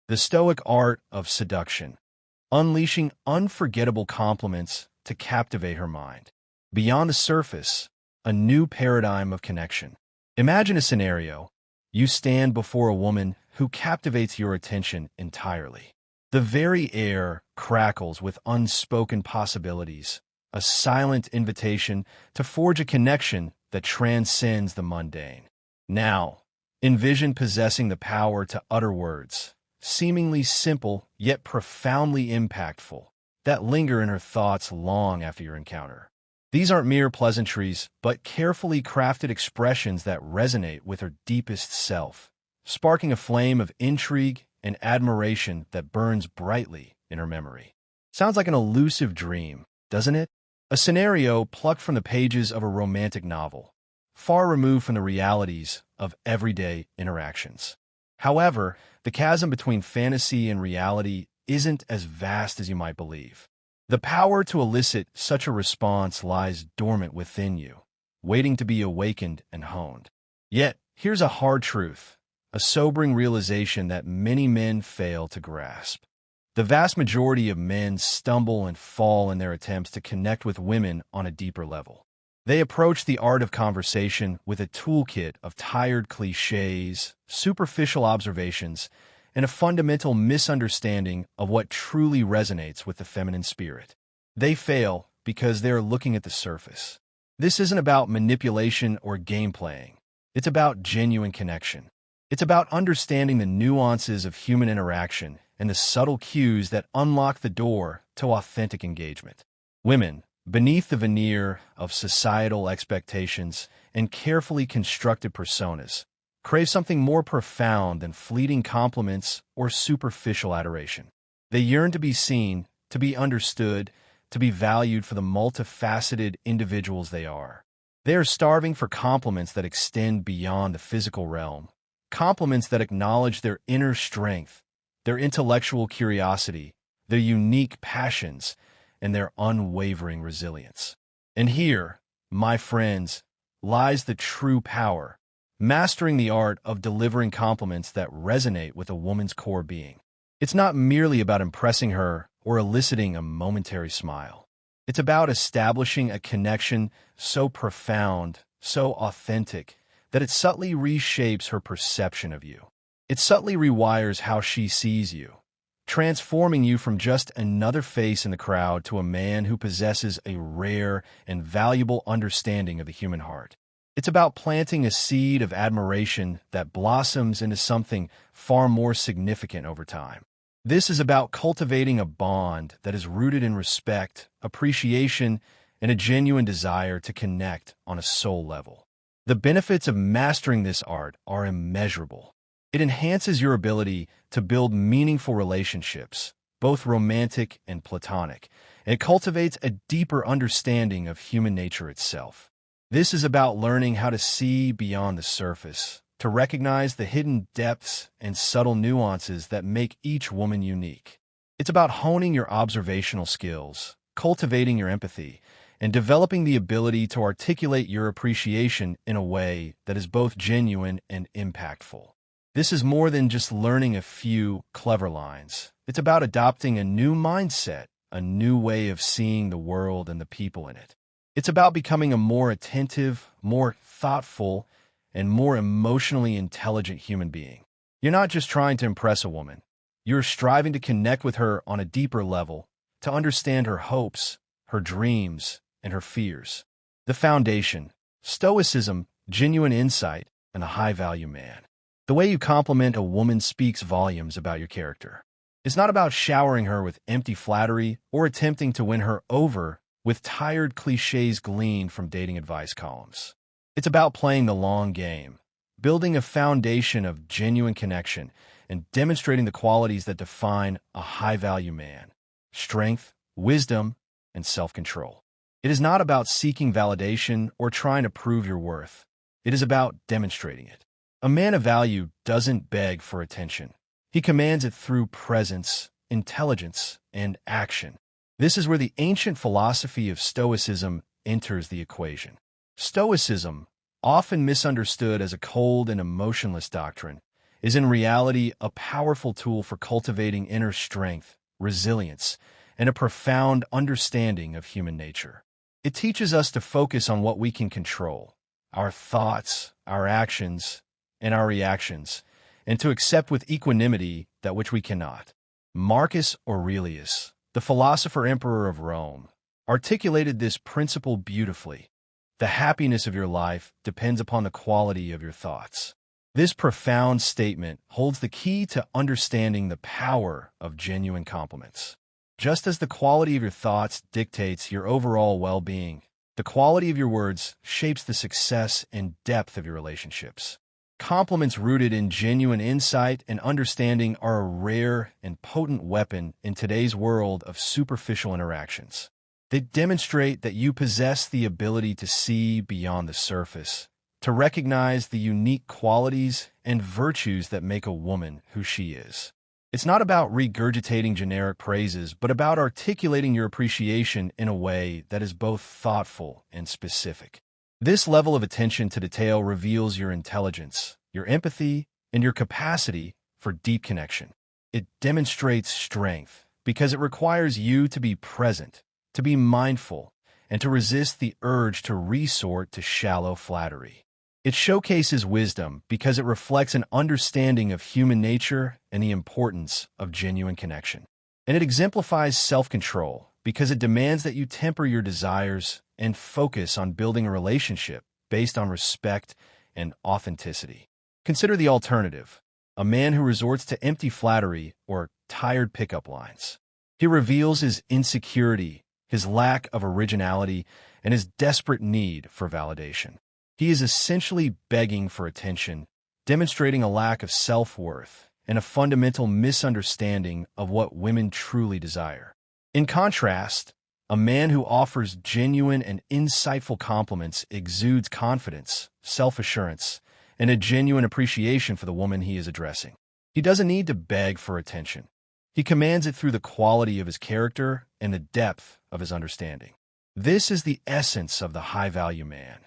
The Stoic art of seduction, unleashing unforgettable compliments to captivate her mind. Beyond the surface, a new paradigm of connection. Imagine a scenario. You stand before a woman who captivates your attention entirely. The very air crackles with unspoken possibilities, a silent invitation to forge a connection that transcends the mundane. Now, envision possessing the power to utter words, seemingly simple yet profoundly impactful, that linger in her thoughts long after your encounter. These aren't mere pleasantries, but carefully crafted expressions that resonate with her deepest self, sparking a flame of intrigue and admiration that burns brightly in her memory. Sounds like an elusive dream, doesn't it? A scenario plucked from the pages of a romantic novel, far removed from the realities of everyday interactions. However, the chasm between fantasy and reality isn't as vast as you might believe. The power to elicit such a response lies dormant within you, waiting to be awakened and honed. Yet, here's a hard truth, a sobering realization that many men fail to grasp. The vast majority of men stumble and fall in their attempts to connect with women on a deeper level. They approach the art of conversation with a toolkit of tired cliches, superficial observations, and a fundamental misunderstanding of what truly resonates with the feminine spirit. They fail because they are looking at the surface. This isn't about manipulation or game playing. It's about genuine connection. It's about understanding the nuances of human interaction and the subtle cues that unlock the door to authentic engagement. Women, beneath the veneer of societal expectations and carefully constructed personas, crave something more profound than fleeting compliments or superficial adoration. They yearn to be seen, to be understood, to be valued for the multifaceted individuals they are. They are starving for compliments that extend beyond the physical realm, compliments that acknowledge their inner strength, their intellectual curiosity, their unique passions, and their unwavering resilience. And here, my friends, lies the true power, mastering the art of delivering compliments that resonate with a woman's core being. It's not merely about impressing her or eliciting a momentary smile. It's about establishing a connection so profound, so authentic, that it subtly reshapes her perception of you. It subtly rewires how she sees you, transforming you from just another face in the crowd to a man who possesses a rare and valuable understanding of the human heart. It's about planting a seed of admiration that blossoms into something far more significant over time. This is about cultivating a bond that is rooted in respect, appreciation, and a genuine desire to connect on a soul level. The benefits of mastering this art are immeasurable. It enhances your ability to build meaningful relationships, both romantic and platonic, and it cultivates a deeper understanding of human nature itself. This is about learning how to see beyond the surface, to recognize the hidden depths and subtle nuances that make each woman unique. It's about honing your observational skills, cultivating your empathy, and developing the ability to articulate your appreciation in a way that is both genuine and impactful. This is more than just learning a few clever lines. It's about adopting a new mindset, a new way of seeing the world and the people in it. It's about becoming a more attentive, more thoughtful, and more emotionally intelligent human being. You're not just trying to impress a woman. You're striving to connect with her on a deeper level, to understand her hopes, her dreams, and her fears. The foundation, Stoicism, genuine insight, and a high-value man. The way you compliment a woman speaks volumes about your character. It's not about showering her with empty flattery or attempting to win her over with tired cliches gleaned from dating advice columns. It's about playing the long game, building a foundation of genuine connection, and demonstrating the qualities that define a high-value man: strength, wisdom, and self-control. It is not about seeking validation or trying to prove your worth. It is about demonstrating it. A man of value doesn't beg for attention. He commands it through presence, intelligence, and action. This is where the ancient philosophy of Stoicism enters the equation. Stoicism, often misunderstood as a cold and emotionless doctrine, is in reality a powerful tool for cultivating inner strength, resilience, and a profound understanding of human nature. It teaches us to focus on what we can control, our thoughts, our actions, and our reactions, and to accept with equanimity that which we cannot. Marcus Aurelius, the philosopher-emperor of Rome, articulated this principle beautifully. The happiness of your life depends upon the quality of your thoughts. This profound statement holds the key to understanding the power of genuine compliments. Just as the quality of your thoughts dictates your overall well-being, the quality of your words shapes the success and depth of your relationships. Compliments rooted in genuine insight and understanding are a rare and potent weapon in today's world of superficial interactions. They demonstrate that you possess the ability to see beyond the surface, to recognize the unique qualities and virtues that make a woman who she is. It's not about regurgitating generic praises, but about articulating your appreciation in a way that is both thoughtful and specific. This level of attention to detail reveals your intelligence, your empathy, and your capacity for deep connection. It demonstrates strength because it requires you to be present, to be mindful, and to resist the urge to resort to shallow flattery. It showcases wisdom because it reflects an understanding of human nature and the importance of genuine connection. And it exemplifies self-control because it demands that you temper your desires and focus on building a relationship based on respect and authenticity. Consider the alternative, a man who resorts to empty flattery or tired pickup lines. He reveals his insecurity, his lack of originality, and his desperate need for validation. He is essentially begging for attention, demonstrating a lack of self-worth and a fundamental misunderstanding of what women truly desire. In contrast, a man who offers genuine and insightful compliments exudes confidence, self-assurance, and a genuine appreciation for the woman he is addressing. He doesn't need to beg for attention. He commands it through the quality of his character and the depth of his understanding. This is the essence of the high-value man.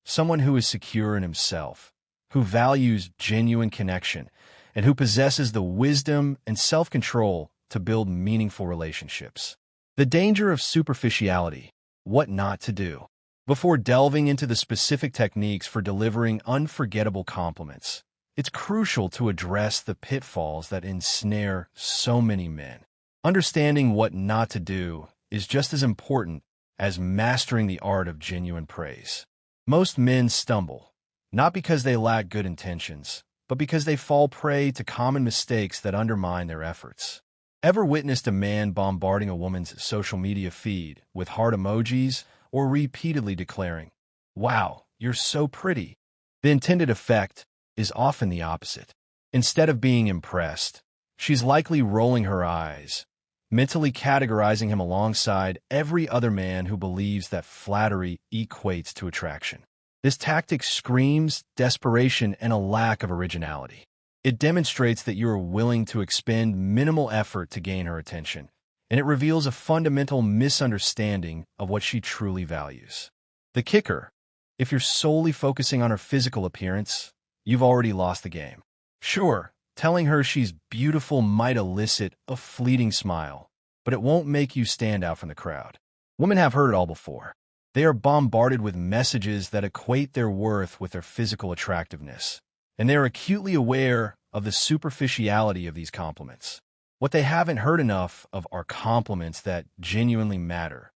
Someone who is secure in himself, who values genuine connection, and who possesses the wisdom and self-control to build meaningful relationships. The danger of superficiality, what not to do. Before delving into the specific techniques for delivering unforgettable compliments, it's crucial to address the pitfalls that ensnare so many men. Understanding what not to do is just as important as mastering the art of genuine praise. Most men stumble, not because they lack good intentions, but because they fall prey to common mistakes that undermine their efforts. Ever witnessed a man bombarding a woman's social media feed with heart emojis or repeatedly declaring, "Wow, you're so pretty"? The intended effect is often the opposite. Instead of being impressed, she's likely rolling her eyes, mentally categorizing him alongside every other man who believes that flattery equates to attraction. This tactic screams desperation and a lack of originality. It demonstrates that you are willing to expend minimal effort to gain her attention, and it reveals a fundamental misunderstanding of what she truly values. The kicker: if you're solely focusing on her physical appearance, you've already lost the game. Sure, telling her she's beautiful might elicit a fleeting smile, but it won't make you stand out from the crowd. Women have heard it all before. They are bombarded with messages that equate their worth with their physical attractiveness, and they are acutely aware of the superficiality of these compliments. What they haven't heard enough of are compliments that genuinely matter.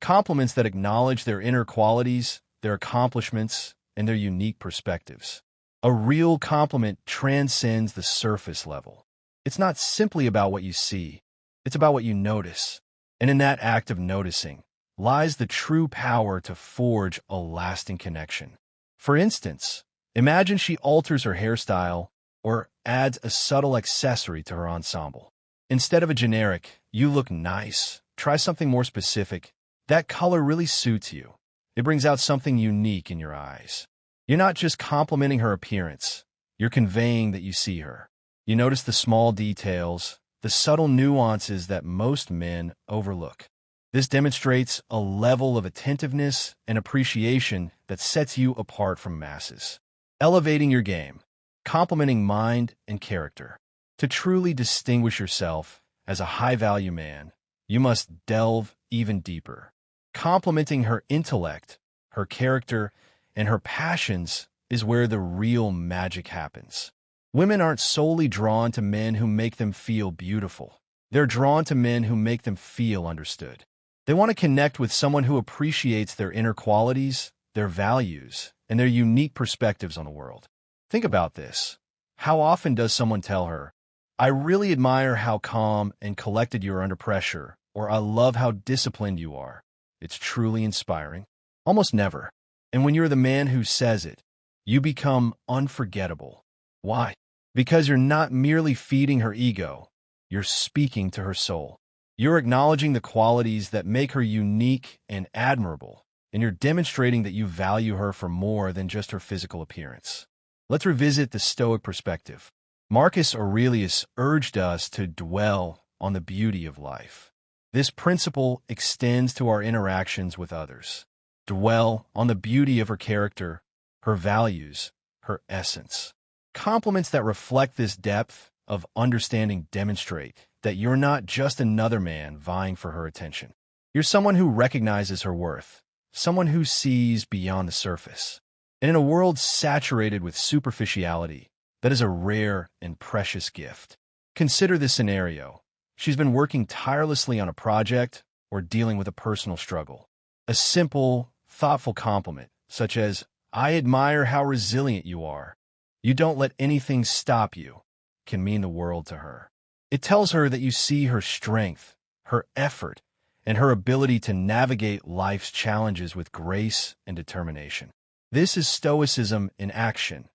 Compliments that acknowledge their inner qualities, their accomplishments, and their unique perspectives. A real compliment transcends the surface level. It's not simply about what you see, it's about what you notice. And in that act of noticing lies the true power to forge a lasting connection. For instance, imagine she alters her hairstyle or adds a subtle accessory to her ensemble. Instead of a generic, "You look nice," try something more specific. "That color really suits you." It brings out something unique in your eyes. You're not just complimenting her appearance, you're conveying that you see her. You notice the small details, the subtle nuances that most men overlook. This demonstrates a level of attentiveness and appreciation that sets you apart from masses. Elevating your game. complementing mind and character. To truly distinguish yourself as a high-value man, you must delve even deeper. Complementing her intellect, her character, and her passions is where the real magic happens. Women aren't solely drawn to men who make them feel beautiful. They're drawn to men who make them feel understood. They want to connect with someone who appreciates their inner qualities, their values, and their unique perspectives on the world. Think about this. How often does someone tell her, "I really admire how calm and collected you are under pressure," or "I love how disciplined you are"? It's truly inspiring. Almost never. And when you're the man who says it, you become unforgettable. Why? Because you're not merely feeding her ego, you're speaking to her soul. You're acknowledging the qualities that make her unique and admirable, and you're demonstrating that you value her for more than just her physical appearance. Let's revisit the Stoic perspective. Marcus Aurelius urged us to dwell on the beauty of life. This principle extends to our interactions with others. Dwell on the beauty of her character, her values, her essence. Compliments that reflect this depth of understanding demonstrate that you're not just another man vying for her attention. You're someone who recognizes her worth, someone who sees beyond the surface. And in a world saturated with superficiality, that is a rare and precious gift. Consider this scenario. She's been working tirelessly on a project or dealing with a personal struggle. A simple, thoughtful compliment, such as, "I admire how resilient you are. You don't let anything stop you," can mean the world to her. It tells her that you see her strength, her effort, and her ability to navigate life's challenges with grace and determination. This is Stoicism in action,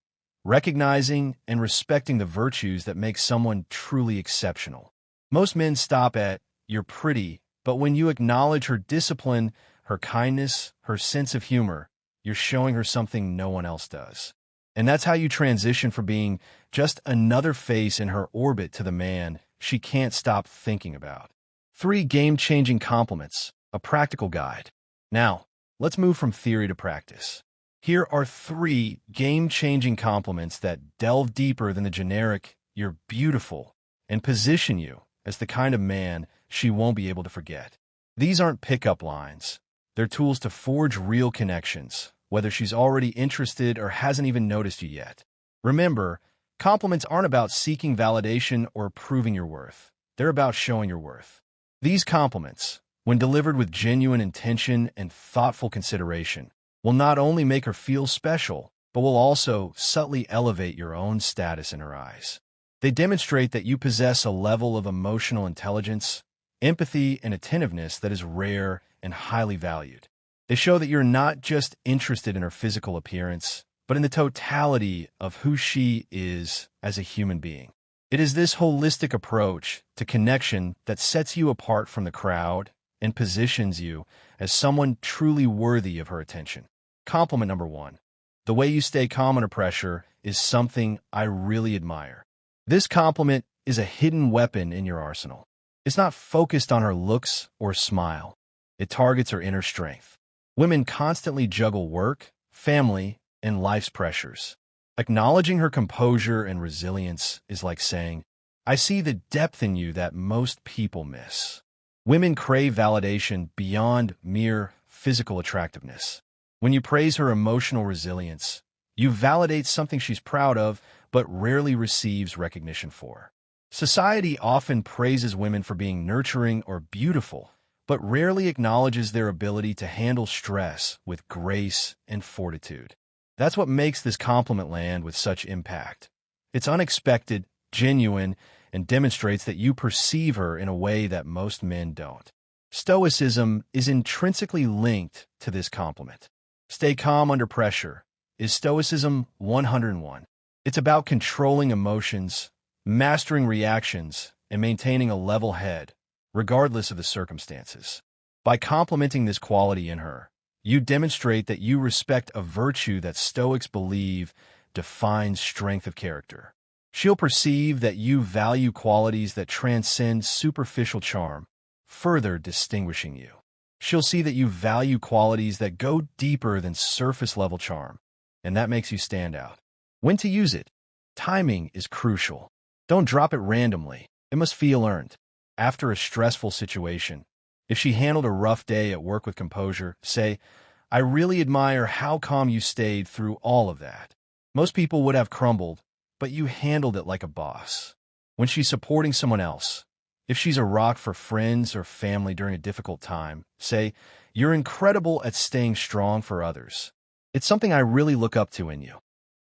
recognizing and respecting the virtues that make someone truly exceptional. Most men stop at, "You're pretty," but when you acknowledge her discipline, her kindness, her sense of humor, you're showing her something no one else does. And that's how you transition from being just another face in her orbit to the man she can't stop thinking about. 3 game-changing compliments, a practical guide. Now, let's move from theory to practice. Here are 3 game-changing compliments that delve deeper than the generic, "You're beautiful," and position you as the kind of man she won't be able to forget. These aren't pickup lines. They're tools to forge real connections, whether she's already interested or hasn't even noticed you yet. Remember, compliments aren't about seeking validation or proving your worth. They're about showing your worth. These compliments, when delivered with genuine intention and thoughtful consideration, will not only make her feel special, but will also subtly elevate your own status in her eyes. They demonstrate that you possess a level of emotional intelligence, empathy, and attentiveness that is rare and highly valued. They show that you're not just interested in her physical appearance, but in the totality of who she is as a human being. It is this holistic approach to connection that sets you apart from the crowd and positions you as someone truly worthy of her attention. Compliment number 1. The way you stay calm under pressure is something I really admire. This compliment is a hidden weapon in your arsenal. It's not focused on her looks or smile. It targets her inner strength. Women constantly juggle work, family, and life's pressures. Acknowledging her composure and resilience is like saying, "I see the depth in you that most people miss." Women crave validation beyond mere physical attractiveness. When you praise her emotional resilience, you validate something she's proud of but rarely receives recognition for. Society often praises women for being nurturing or beautiful, but rarely acknowledges their ability to handle stress with grace and fortitude. That's what makes this compliment land with such impact. It's unexpected, genuine, and demonstrates that you perceive her in a way that most men don't. Stoicism is intrinsically linked to this compliment. Stay calm under pressure is Stoicism 101. It's about controlling emotions, mastering reactions, and maintaining a level head, regardless of the circumstances. By complimenting this quality in her, you demonstrate that you respect a virtue that Stoics believe defines strength of character. She'll perceive that you value qualities that transcend superficial charm, further distinguishing you. She'll see that you value qualities that go deeper than surface-level charm, and that makes you stand out. When to use it? Timing is crucial. Don't drop it randomly. It must feel earned. After a stressful situation, if she handled a rough day at work with composure, say, "I really admire how calm you stayed through all of that. Most people would have crumbled, but you handled it like a boss." When she's supporting someone else, if she's a rock for friends or family during a difficult time, say, "You're incredible at staying strong for others. It's something I really look up to in you."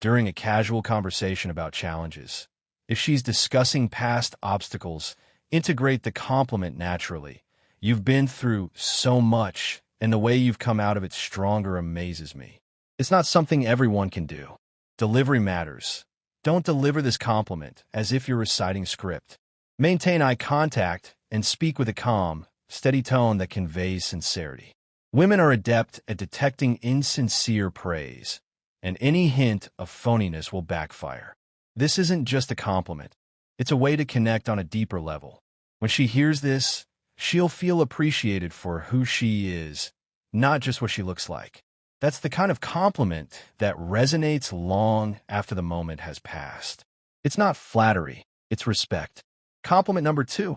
During a casual conversation about challenges, if she's discussing past obstacles, integrate the compliment naturally. "You've been through so much, and the way you've come out of it stronger amazes me." It's not something everyone can do. Delivery matters. Don't deliver this compliment as if you're reciting script. Maintain eye contact and speak with a calm, steady tone that conveys sincerity. Women are adept at detecting insincere praise, and any hint of phoniness will backfire. This isn't just a compliment. It's a way to connect on a deeper level. When she hears this, she'll feel appreciated for who she is, not just what she looks like. That's the kind of compliment that resonates long after the moment has passed. It's not flattery, it's respect. Compliment number 2.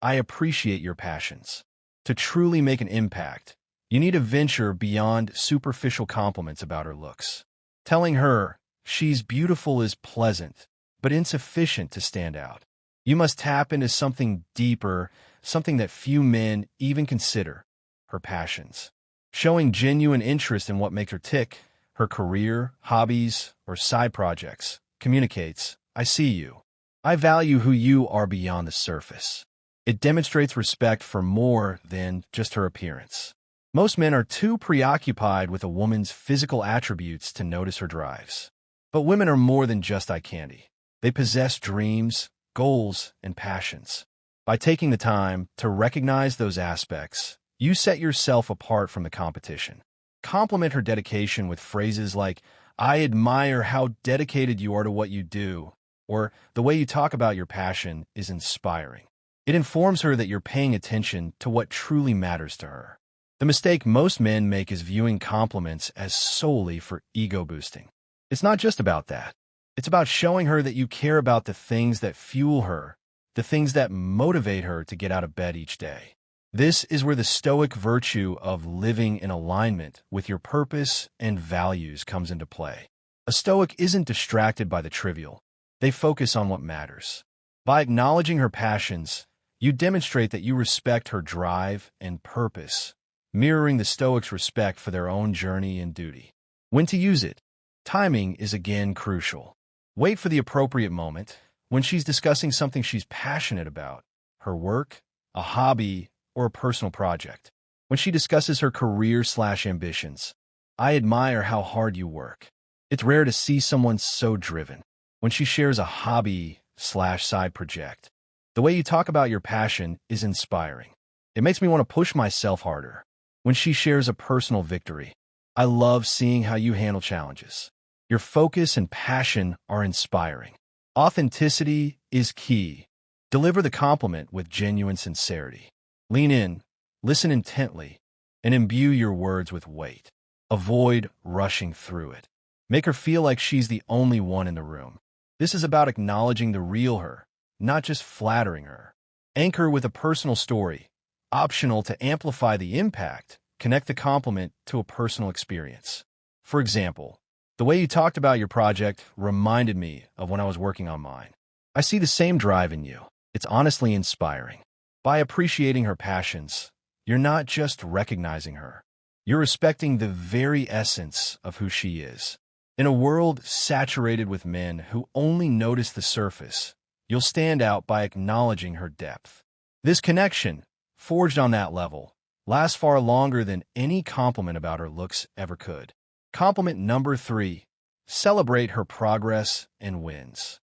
I appreciate your passions. To truly make an impact, you need to venture beyond superficial compliments about her looks. Telling her she's beautiful is pleasant, but insufficient to stand out. You must tap into something deeper, something that few men even consider: her passions. Showing genuine interest in what makes her tick, her career, hobbies, or side projects, communicates, "I see you. I value who you are beyond the surface." It demonstrates respect for more than just her appearance. Most men are too preoccupied with a woman's physical attributes to notice her drives. But women are more than just eye candy. They possess dreams, goals, and passions. By taking the time to recognize those aspects, you set yourself apart from the competition. Compliment her dedication with phrases like, "I admire how dedicated you are to what you do," or "The way you talk about your passion is inspiring." It informs her that you're paying attention to what truly matters to her. The mistake most men make is viewing compliments as solely for ego boosting. It's not just about that. It's about showing her that you care about the things that fuel her, the things that motivate her to get out of bed each day. This is where the Stoic virtue of living in alignment with your purpose and values comes into play. A Stoic isn't distracted by the trivial. They focus on what matters. By acknowledging her passions, you demonstrate that you respect her drive and purpose, mirroring the Stoics' respect for their own journey and duty. When to use it? Timing is again crucial. Wait for the appropriate moment when she's discussing something she's passionate about, her work, a hobby, or a personal project. When she discusses her career/ambitions, "I admire how hard you work." It's rare to see someone so driven. When she shares a hobby/side project, "The way you talk about your passion is inspiring. It makes me want to push myself harder." When she shares a personal victory, "I love seeing how you handle challenges. Your focus and passion are inspiring." Authenticity is key. Deliver the compliment with genuine sincerity. Lean in, listen intently, and imbue your words with weight. Avoid rushing through it. Make her feel like she's the only one in the room. This is about acknowledging the real her, not just flattering her. Anchor with a personal story. Optional to amplify the impact, connect the compliment to a personal experience. For example, "The way you talked about your project reminded me of when I was working on mine. I see the same drive in you. It's honestly inspiring." By appreciating her passions, you're not just recognizing her. You're respecting the very essence of who she is. In a world saturated with men who only notice the surface, you'll stand out by acknowledging her depth. This connection, forged on that level, lasts far longer than any compliment about her looks ever could. Compliment number 3. Celebrate her progress and wins.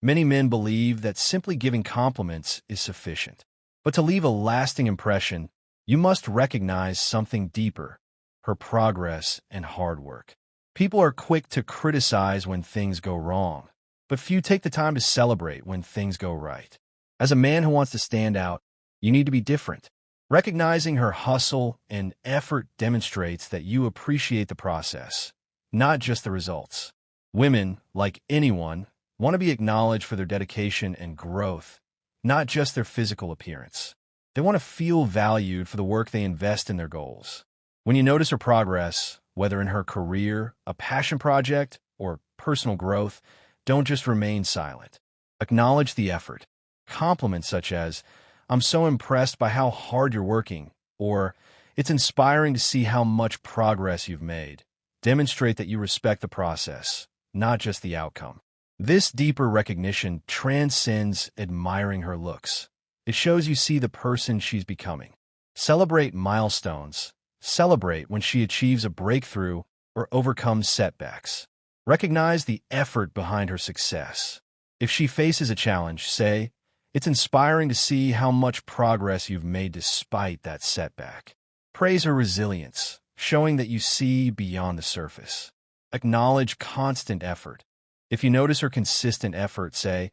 Many men believe that simply giving compliments is sufficient. But to leave a lasting impression, you must recognize something deeper: her progress and hard work. People are quick to criticize when things go wrong, but few take the time to celebrate when things go right. As a man who wants to stand out, you need to be different. Recognizing her hustle and effort demonstrates that you appreciate the process, not just the results. Women, like anyone, want to be acknowledged for their dedication and growth, not just their physical appearance. They want to feel valued for the work they invest in their goals. When you notice her progress, whether in her career, a passion project, or personal growth, don't just remain silent. Acknowledge the effort. Compliments such as, "I'm so impressed by how hard you're working," or "It's inspiring to see how much progress you've made," demonstrate that you respect the process, not just the outcome. This deeper recognition transcends admiring her looks. It shows you see the person she's becoming. Celebrate milestones. Celebrate when she achieves a breakthrough or overcomes setbacks. Recognize the effort behind her success. If she faces a challenge, say, "It's inspiring to see how much progress you've made despite that setback." Praise her resilience, showing that you see beyond the surface. Acknowledge constant effort. If you notice her consistent effort, say,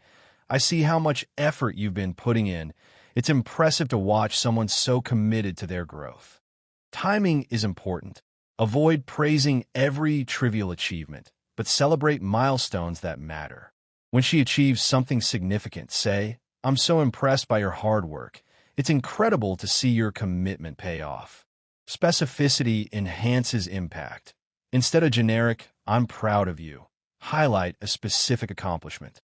"I see how much effort you've been putting in. It's impressive to watch someone so committed to their growth." Timing is important. Avoid praising every trivial achievement, but celebrate milestones that matter. When she achieves something significant, say, "I'm so impressed by your hard work. It's incredible to see your commitment pay off." Specificity enhances impact. Instead of generic, "I'm proud of you," highlight a specific accomplishment.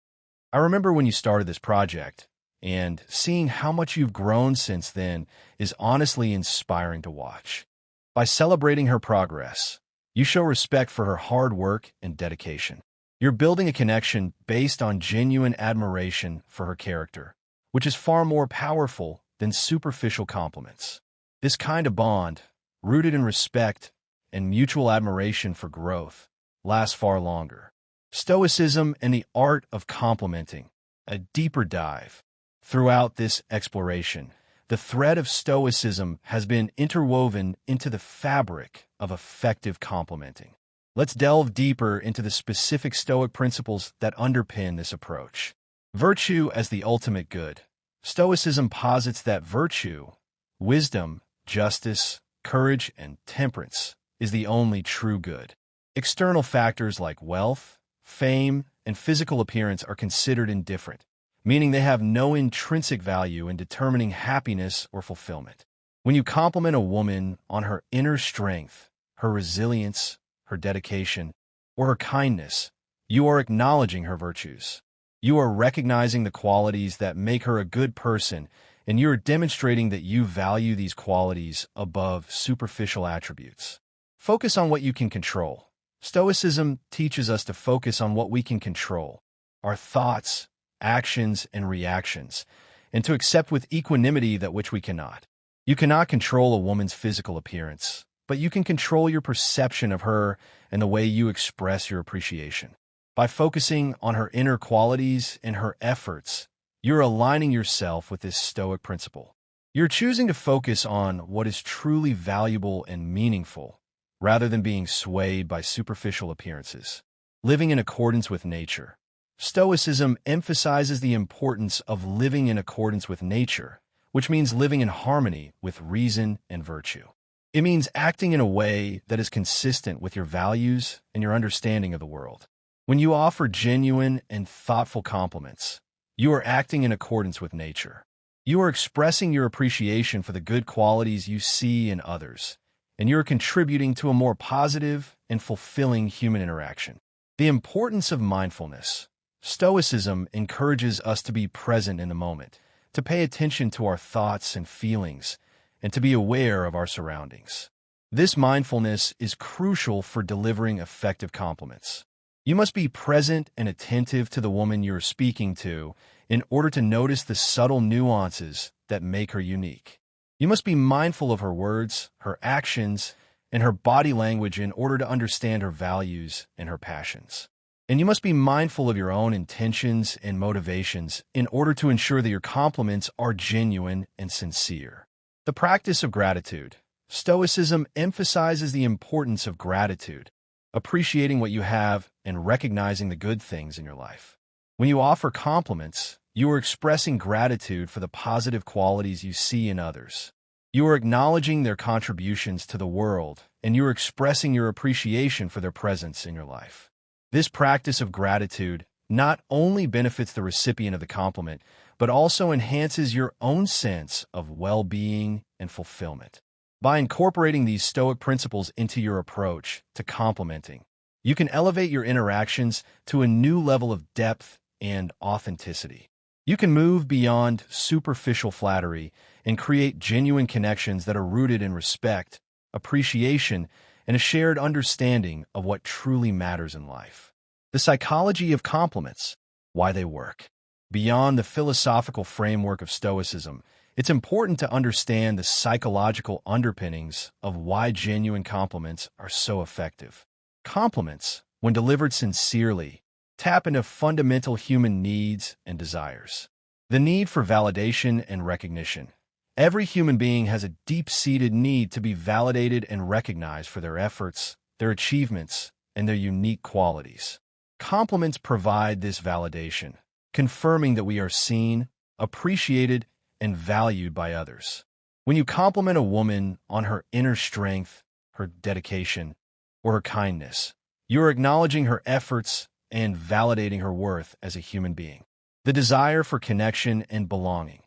I remember when you started this project, and seeing how much you've grown since then is honestly inspiring to watch. By celebrating her progress, you show respect for her hard work and dedication. You're building a connection based on genuine admiration for her character, which is far more powerful than superficial compliments. This kind of bond, rooted in respect and mutual admiration for growth, lasts far longer. Stoicism and the art of complimenting, a deeper dive. Throughout this exploration, the thread of Stoicism has been interwoven into the fabric of effective complimenting. Let's delve deeper into the specific Stoic principles that underpin this approach. Virtue as the ultimate good. Stoicism posits that virtue, wisdom, justice, courage, and temperance is the only true good. External factors like wealth, fame, and physical appearance are considered indifferent, meaning they have no intrinsic value in determining happiness or fulfillment. When you compliment a woman on her inner strength, her resilience, her dedication, or her kindness, you are acknowledging her virtues. You are recognizing the qualities that make her a good person, and you are demonstrating that you value these qualities above superficial attributes. Focus on what you can control. Stoicism teaches us to focus on what we can control, our thoughts, actions, and reactions, and to accept with equanimity that which we cannot. You cannot control a woman's physical appearance, but you can control your perception of her and the way you express your appreciation. By focusing on her inner qualities and her efforts, you're aligning yourself with this Stoic principle. You're choosing to focus on what is truly valuable and meaningful, rather than being swayed by superficial appearances. Living in accordance with nature. Stoicism emphasizes the importance of living in accordance with nature, which means living in harmony with reason and virtue. It means acting in a way that is consistent with your values and your understanding of the world. When you offer genuine and thoughtful compliments, you are acting in accordance with nature. You are expressing your appreciation for the good qualities you see in others, and you are contributing to a more positive and fulfilling human interaction. The importance of mindfulness. Stoicism encourages us to be present in the moment, to pay attention to our thoughts and feelings, and to be aware of our surroundings. This mindfulness is crucial for delivering effective compliments. You must be present and attentive to the woman you are speaking to in order to notice the subtle nuances that make her unique. You must be mindful of her words, her actions, and her body language in order to understand her values and her passions. And you must be mindful of your own intentions and motivations in order to ensure that your compliments are genuine and sincere. The practice of gratitude. Stoicism emphasizes the importance of gratitude, appreciating what you have and recognizing the good things in your life. When you offer compliments, you are expressing gratitude for the positive qualities you see in others. You are acknowledging their contributions to the world, and you are expressing your appreciation for their presence in your life. This practice of gratitude not only benefits the recipient of the compliment, but also enhances your own sense of well-being and fulfillment. By incorporating these Stoic principles into your approach to complimenting, you can elevate your interactions to a new level of depth and authenticity. You can move beyond superficial flattery and create genuine connections that are rooted in respect, appreciation, and a shared understanding of what truly matters in life. The psychology of compliments, why they work. Beyond the philosophical framework of Stoicism, it's important to understand the psychological underpinnings of why genuine compliments are so effective. Compliments, when delivered sincerely, tap into fundamental human needs and desires. The need for validation and recognition. Every human being has a deep-seated need to be validated and recognized for their efforts, their achievements, and their unique qualities. Compliments provide this validation, confirming that we are seen, appreciated, and valued by others. When you compliment a woman on her inner strength, her dedication, or her kindness, you are acknowledging her efforts and validating her worth as a human being. The desire for connection and belonging.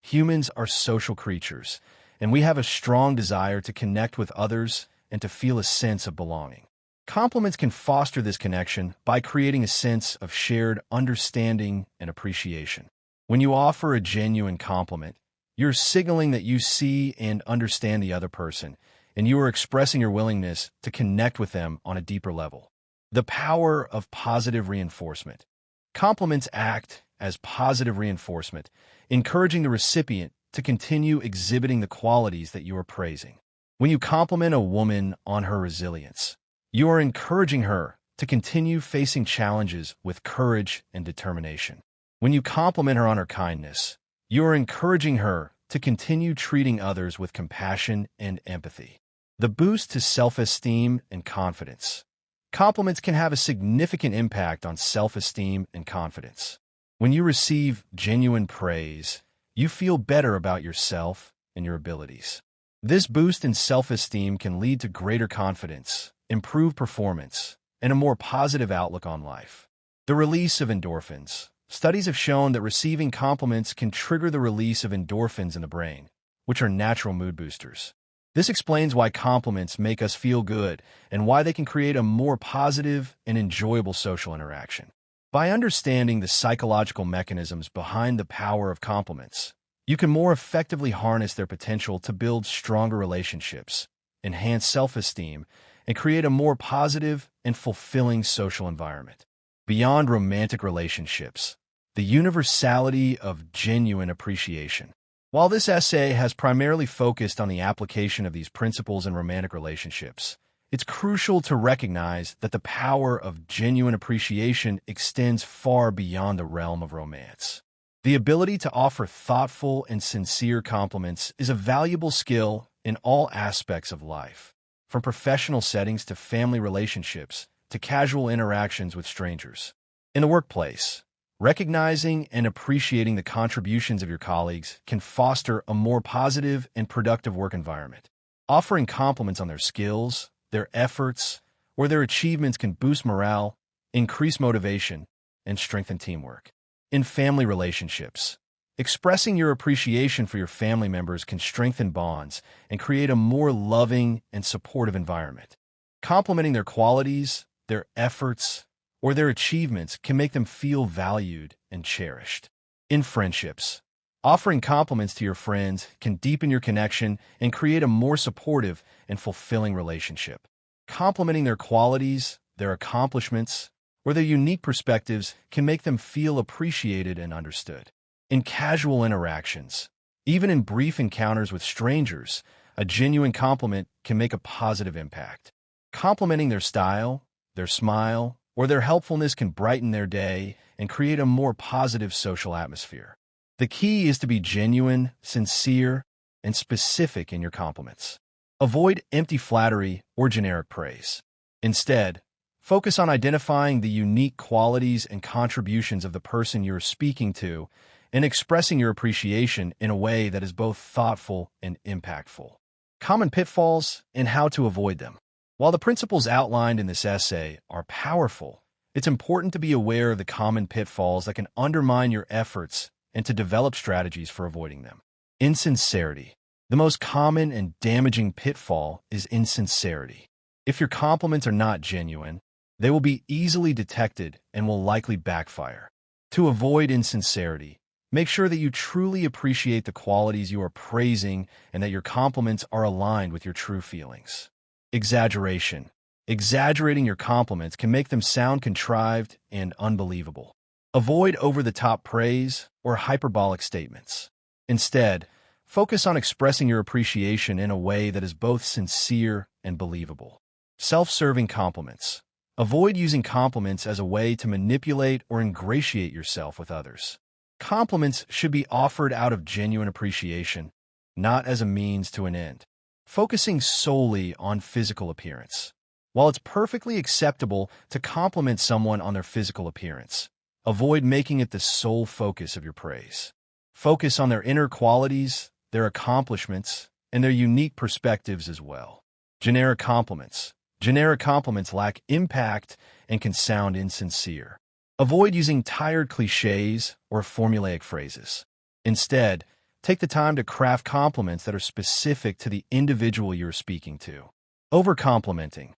Humans are social creatures, and we have a strong desire to connect with others and to feel a sense of belonging. Compliments can foster this connection by creating a sense of shared understanding and appreciation. When you offer a genuine compliment, you're signaling that you see and understand the other person, and you are expressing your willingness to connect with them on a deeper level. The power of positive reinforcement. Compliments act as positive reinforcement, encouraging the recipient to continue exhibiting the qualities that you are praising. When you compliment a woman on her resilience, you are encouraging her to continue facing challenges with courage and determination. When you compliment her on her kindness, you are encouraging her to continue treating others with compassion and empathy. The boost to self-esteem and confidence. Compliments can have a significant impact on self-esteem and confidence. When you receive genuine praise, you feel better about yourself and your abilities. This boost in self-esteem can lead to greater confidence, improved performance, and a more positive outlook on life. The release of endorphins. Studies have shown that receiving compliments can trigger the release of endorphins in the brain, which are natural mood boosters. This explains why compliments make us feel good and why they can create a more positive and enjoyable social interaction. By understanding the psychological mechanisms behind the power of compliments, you can more effectively harness their potential to build stronger relationships, enhance self-esteem, and create a more positive and fulfilling social environment. Beyond romantic relationships, the universality of genuine appreciation. While this essay has primarily focused on the application of these principles in romantic relationships, it's crucial to recognize that the power of genuine appreciation extends far beyond the realm of romance. The ability to offer thoughtful and sincere compliments is a valuable skill in all aspects of life, from professional settings to family relationships to casual interactions with strangers. In the workplace, recognizing and appreciating the contributions of your colleagues can foster a more positive and productive work environment. Offering compliments on their skills, their efforts, or their achievements can boost morale, increase motivation, and strengthen teamwork. In family relationships, expressing your appreciation for your family members can strengthen bonds and create a more loving and supportive environment. Complimenting their qualities, their efforts, or their achievements can make them feel valued and cherished. In friendships, offering compliments to your friends can deepen your connection and create a more supportive and fulfilling relationship. Complimenting their qualities, their accomplishments, or their unique perspectives can make them feel appreciated and understood. In casual interactions, even in brief encounters with strangers, a genuine compliment can make a positive impact. Complimenting their style, their smile, or their helpfulness can brighten their day and create a more positive social atmosphere. The key is to be genuine, sincere, and specific in your compliments. Avoid empty flattery or generic praise. Instead, focus on identifying the unique qualities and contributions of the person you're speaking to and expressing your appreciation in a way that is both thoughtful and impactful. Common pitfalls and how to avoid them. While the principles outlined in this essay are powerful, It's important to be aware of the common pitfalls that can undermine your efforts and to develop strategies for avoiding them. Insincerity. The most common and damaging pitfall is insincerity. If your compliments are not genuine, they will be easily detected and will likely backfire. To avoid insincerity, make sure that you truly appreciate the qualities you are praising and that your compliments are aligned with your true feelings. Exaggeration. Exaggerating your compliments can make them sound contrived and unbelievable. Avoid over-the-top praise or hyperbolic statements. Instead, focus on expressing your appreciation in a way that is both sincere and believable. Self-serving compliments. Avoid using compliments as a way to manipulate or ingratiate yourself with others. Compliments should be offered out of genuine appreciation, not as a means to an end. Focusing solely on physical appearance. While it's perfectly acceptable to compliment someone on their physical appearance, avoid making it the sole focus of your praise. Focus on their inner qualities, their accomplishments, and their unique perspectives as well. Generic compliments. Generic compliments lack impact and can sound insincere. Avoid using tired cliches or formulaic phrases. Instead, take the time to craft compliments that are specific to the individual you're speaking to. Over-complimenting.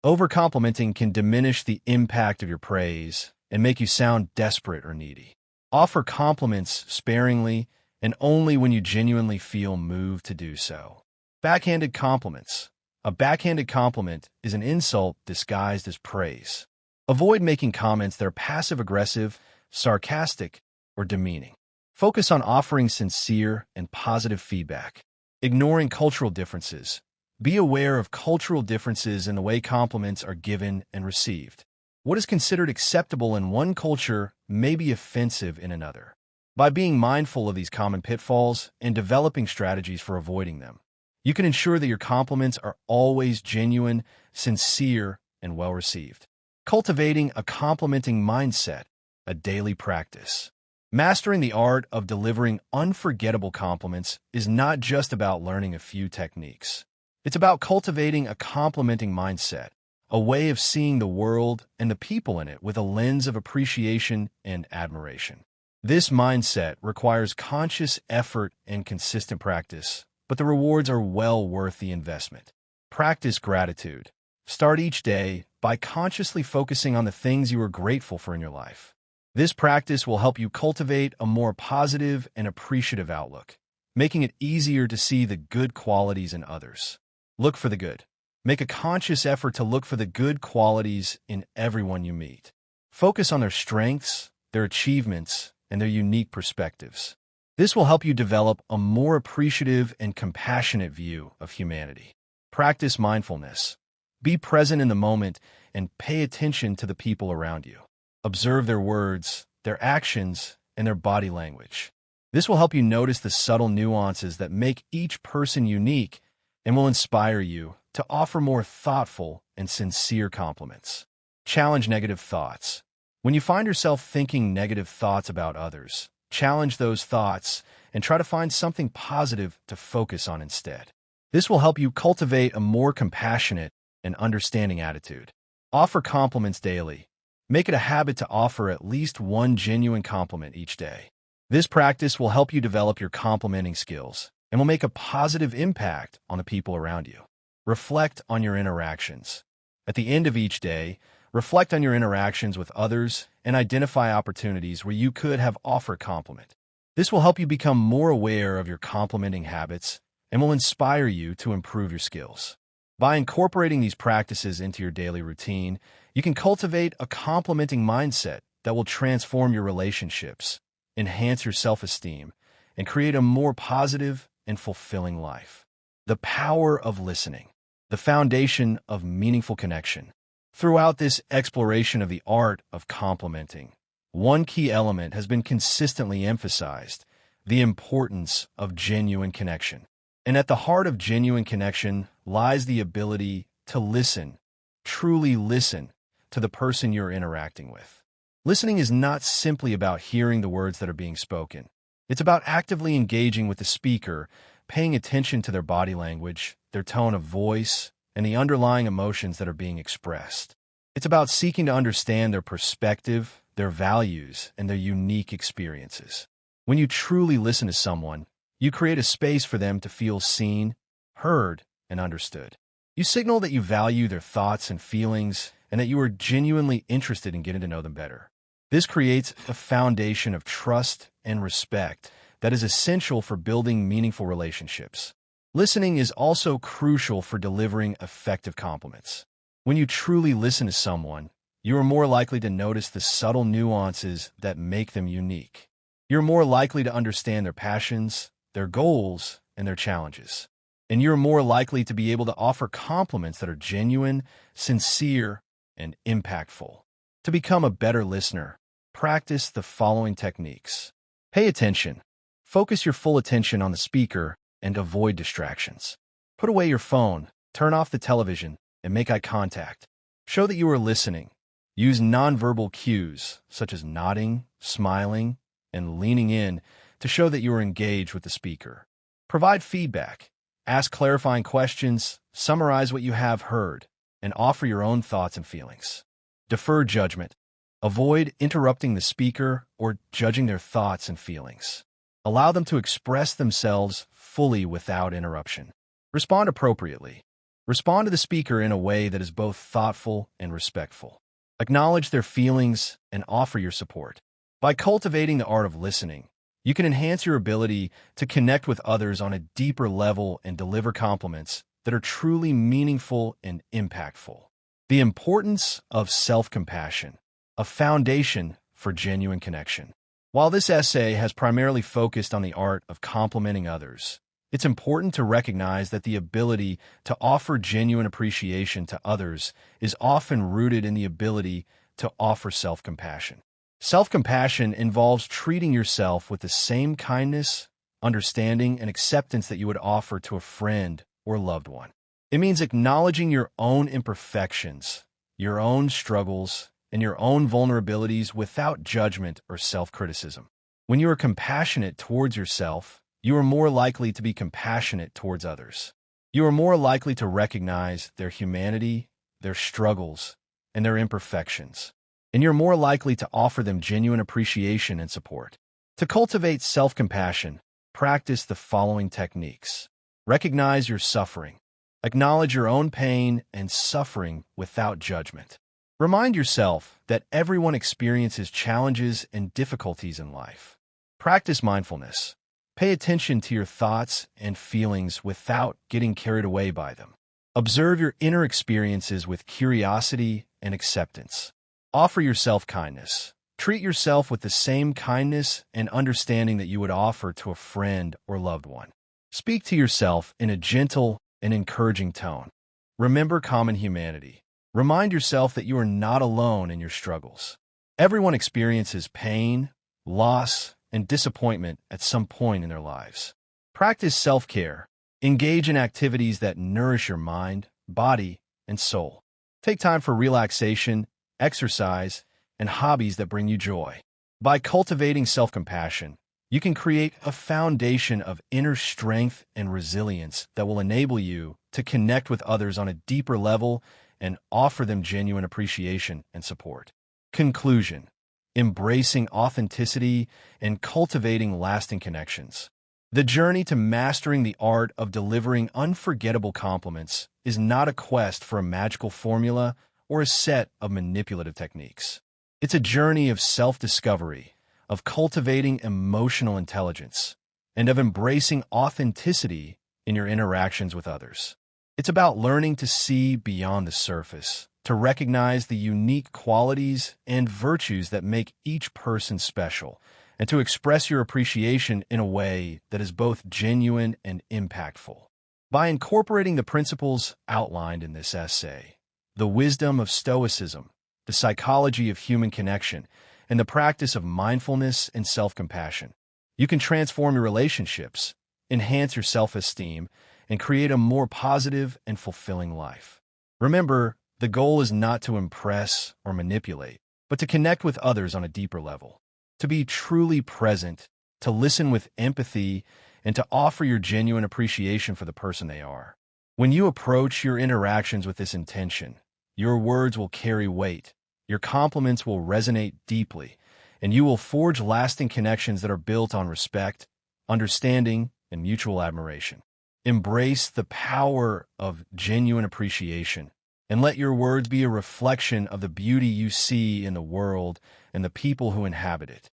Over-complimenting can diminish the impact of your praise and make you sound desperate or needy. Offer compliments sparingly and only when you genuinely feel moved to do so. Backhanded compliments. A backhanded compliment is an insult disguised as praise. Avoid making comments that are passive-aggressive, sarcastic, or demeaning. Focus on offering sincere and positive feedback. Ignoring cultural differences. Be aware of cultural differences in the way compliments are given and received. What is considered acceptable in one culture may be offensive in another. By being mindful of these common pitfalls and developing strategies for avoiding them, you can ensure that your compliments are always genuine, sincere, and well-received. Cultivating a complimenting mindset, a daily practice. Mastering the art of delivering unforgettable compliments is not just about learning a few techniques. It's about cultivating a complimenting mindset, a way of seeing the world and the people in it with a lens of appreciation and admiration. This mindset requires conscious effort and consistent practice, but the rewards are well worth the investment. Practice gratitude. Start each day by consciously focusing on the things you are grateful for in your life. This practice will help you cultivate a more positive and appreciative outlook, making it easier to see the good qualities in others. Look for the good. Make a conscious effort to look for the good qualities in everyone you meet. Focus on their strengths, their achievements, and their unique perspectives. This will help you develop a more appreciative and compassionate view of humanity. Practice mindfulness. Be present in the moment and pay attention to the people around you. Observe their words, their actions, and their body language. This will help you notice the subtle nuances that make each person unique and will inspire you to offer more thoughtful and sincere compliments. Challenge negative thoughts. When you find yourself thinking negative thoughts about others, challenge those thoughts and try to find something positive to focus on instead. This will help you cultivate a more compassionate and understanding attitude. Offer compliments daily. Make it a habit to offer at least one genuine compliment each day. This practice will help you develop your complimenting skills and will make a positive impact on the people around you. Reflect on your interactions. At the end of each day, reflect on your interactions with others and identify opportunities where you could have offered a compliment. This will help you become more aware of your complimenting habits and will inspire you to improve your skills. By incorporating these practices into your daily routine, you can cultivate a complimenting mindset that will transform your relationships, enhance your self-esteem, and create a more positive and fulfilling life. The power of listening, the foundation of meaningful connection. Throughout this exploration of the art of complimenting, one key element has been consistently emphasized: the importance of genuine connection. And at the heart of genuine connection lies the ability to listen, truly listen, to the person you're interacting with. Listening is not simply about hearing the words that are being spoken. It's about actively engaging with the speaker, paying attention to their body language, their tone of voice, and the underlying emotions that are being expressed. It's about seeking to understand their perspective, their values, and their unique experiences. When you truly listen to someone, you create a space for them to feel seen, heard, and understood. You signal that you value their thoughts and feelings and that you are genuinely interested in getting to know them better. This creates a foundation of trust and respect that is essential for building meaningful relationships. Listening is also crucial for delivering effective compliments. When you truly listen to someone, you are more likely to notice the subtle nuances that make them unique. You're more likely to understand their passions, their goals, and their challenges. And you're more likely to be able to offer compliments that are genuine, sincere, and impactful. To become a better listener, practice the following techniques. Pay attention. Focus your full attention on the speaker and avoid distractions. Put away your phone, turn off the television, and make eye contact. Show that you are listening. Use nonverbal cues, such as nodding, smiling, and leaning in, to show that you are engaged with the speaker. Provide feedback. Ask clarifying questions, summarize what you have heard, and offer your own thoughts and feelings. Defer judgment. Avoid interrupting the speaker or judging their thoughts and feelings. Allow them to express themselves fully without interruption. Respond appropriately. Respond to the speaker in a way that is both thoughtful and respectful. Acknowledge their feelings and offer your support. By cultivating the art of listening, you can enhance your ability to connect with others on a deeper level and deliver compliments that are truly meaningful and impactful. The importance of self-compassion, a foundation for genuine connection. While this essay has primarily focused on the art of complimenting others, it's important to recognize that the ability to offer genuine appreciation to others is often rooted in the ability to offer self-compassion. Self-compassion involves treating yourself with the same kindness, understanding, and acceptance that you would offer to a friend or loved one. It means acknowledging your own imperfections, your own struggles, and your own vulnerabilities without judgment or self-criticism. When you are compassionate towards yourself, you are more likely to be compassionate towards others. You are more likely to recognize their humanity, their struggles, and their imperfections. And you're more likely to offer them genuine appreciation and support. To cultivate self-compassion, practice the following techniques. Recognize your suffering. Acknowledge your own pain and suffering without judgment. Remind yourself that everyone experiences challenges and difficulties in life. Practice mindfulness. Pay attention to your thoughts and feelings without getting carried away by them. Observe your inner experiences with curiosity and acceptance. Offer yourself kindness. Treat yourself with the same kindness and understanding that you would offer to a friend or loved one. Speak to yourself in a gentle and encouraging tone. Remember common humanity. Remind yourself that you are not alone in your struggles. Everyone experiences pain, loss, and disappointment at some point in their lives. Practice self-care. Engage in activities that nourish your mind, body, and soul. Take time for relaxation, exercise, and hobbies that bring you joy. By cultivating self-compassion, you can create a foundation of inner strength and resilience that will enable you to connect with others on a deeper level and offer them genuine appreciation and support. Conclusion: embracing authenticity and cultivating lasting connections. The journey to mastering the art of delivering unforgettable compliments is not a quest for a magical formula or a set of manipulative techniques. It's a journey of self-discovery, of cultivating emotional intelligence, and of embracing authenticity in your interactions with others. It's about learning to see beyond the surface, to recognize the unique qualities and virtues that make each person special, and to express your appreciation in a way that is both genuine and impactful. By incorporating the principles outlined in this essay, the wisdom of Stoicism, the psychology of human connection, and the practice of mindfulness and self-compassion, you can transform your relationships, enhance your self-esteem, and create a more positive and fulfilling life. Remember, the goal is not to impress or manipulate, but to connect with others on a deeper level, to be truly present, to listen with empathy, and to offer your genuine appreciation for the person they are. When you approach your interactions with this intention, Your words will carry weight, your compliments will resonate deeply, and you will forge lasting connections that are built on respect, understanding, and mutual admiration. Embrace the power of genuine appreciation, and let your words be a reflection of the beauty you see in the world and the people who inhabit it.